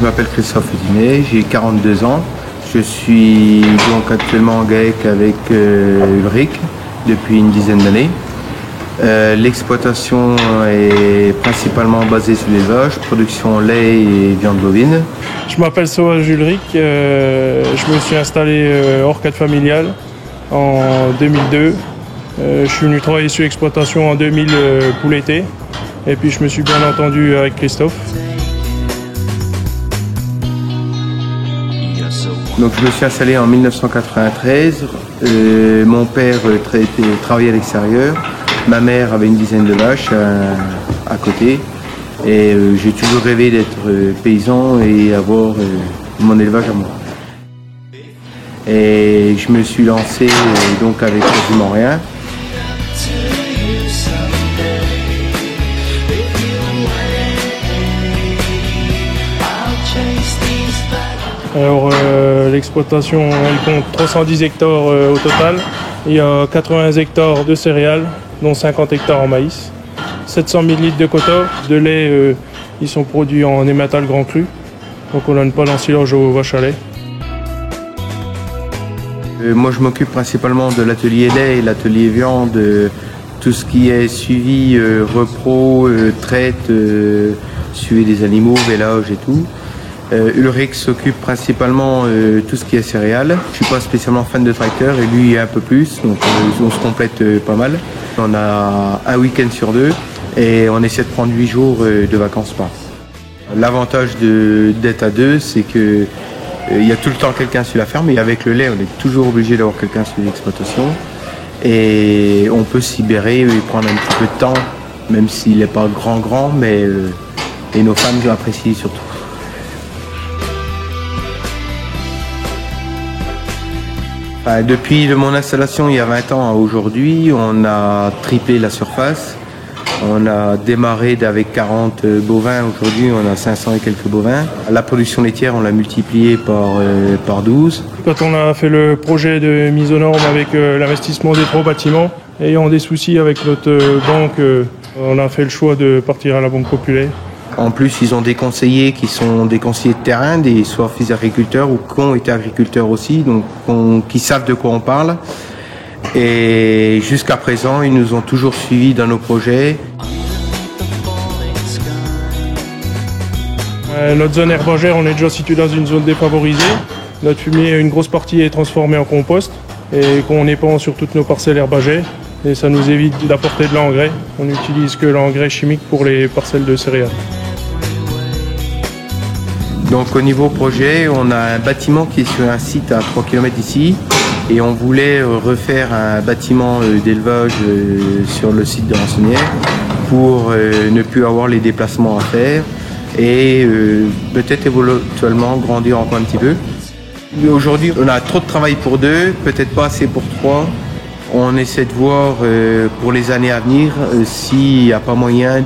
m'appelle Christophe Dinet, j'ai 42 ans. Je suis donc actuellement en GAEC avec Ulrich depuis une dizaine d'années. L'exploitation est principalement basée sur l'élevage, production lait et viande bovine. Je m'appelle Sauvage Ulrich, je me suis installé hors cadre familial en 2002. Je suis venu travailler sur l'exploitation en 2000 pour l'été et puis je me suis bien entendu avec Christophe. Donc je me suis installé en 1993. Mon père travaillait à l'extérieur. Ma mère avait une dizaine de vaches à côté. Et j'ai toujours rêvé d'être paysan et avoir mon élevage à moi. Et je me suis lancé donc avec quasiment rien. Alors l'exploitation elle compte 310 hectares au total. Il y a 80 hectares de céréales, dont 50 hectares en maïs. 700 000 litres de quota. De lait, ils sont produits en ématal grand cru. Donc on donne pas l'ensilage aux vaches à lait. Moi je m'occupe principalement de l'atelier lait et l'atelier viande. Tout ce qui est suivi, repro, traite, suivi des animaux, vélage et tout. Ulrich s'occupe principalement tout ce qui est céréales. Je suis pas spécialement fan de tracteur et lui un peu plus, donc on se complète pas mal. On a un week-end sur 2 et on essaie de prendre 8 jours de vacances par an. L'avantage d'être à 2, c'est que il y a tout le temps quelqu'un sur la ferme et avec le lait, on est toujours obligé d'avoir quelqu'un sur l'exploitation et on peut se libérer et prendre un petit peu de temps, même s'il n'est pas grand, mais et nos femmes apprécient surtout. Depuis mon installation il y a 20 ans à aujourd'hui, on a triplé la surface. On a démarré avec 40 bovins, aujourd'hui on a 500 et quelques bovins. La production laitière, on l'a multipliée par 12. Quand on a fait le projet de mise aux normes avec l'investissement des 3 bâtiments, ayant des soucis avec notre banque, on a fait le choix de partir à la Banque Populaire. En plus, ils ont des conseillers qui sont des conseillers de terrain, soit fils d'agriculteurs ou qui ont été agriculteurs aussi, donc qui savent de quoi on parle. Et jusqu'à présent, ils nous ont toujours suivis dans nos projets. Notre zone herbagère, on est déjà situé dans une zone défavorisée. Notre fumier, une grosse partie est transformée en compost et qu'on épand sur toutes nos parcelles herbagères. Et ça nous évite d'apporter de l'engrais. On n'utilise que l'engrais chimique pour les parcelles de céréales. Donc au niveau projet, on a un bâtiment qui est sur un site à 3 km d'ici et on voulait refaire un bâtiment d'élevage sur le site de Rançonnières pour ne plus avoir les déplacements à faire et peut-être éventuellement grandir encore un petit peu. Aujourd'hui, on a trop de travail pour 2, peut-être pas assez pour 3. On essaie de voir pour les années à venir s'il n'y a pas moyen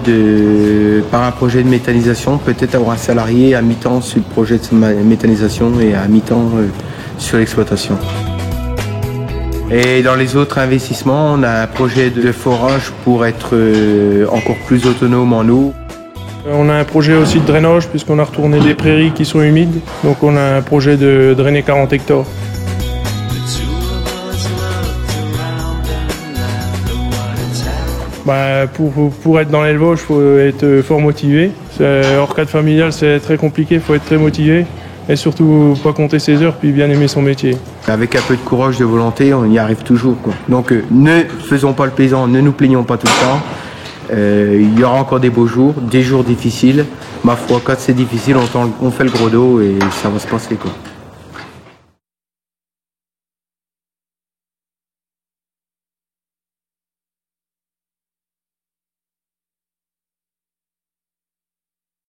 par un projet de méthanisation, peut-être avoir un salarié à mi-temps sur le projet de méthanisation et à mi-temps sur l'exploitation. Et dans les autres investissements, on a un projet de forage pour être encore plus autonome en eau. On a un projet aussi de drainage puisqu'on a retourné des prairies qui sont humides. Donc on a un projet de drainer 40 hectares. Pour être dans l'élevage, il faut être fort motivé. Hors cadre familial, c'est très compliqué, il faut être très motivé et surtout pas compter ses heures puis bien aimer son métier. Avec un peu de courage, de volonté, on y arrive toujours, quoi. Donc ne faisons pas le paysan, ne nous plaignons pas tout le temps. Il y aura encore des beaux jours, des jours difficiles. Ma foi, quand c'est difficile, on fait le gros dos et ça va se passer, quoi.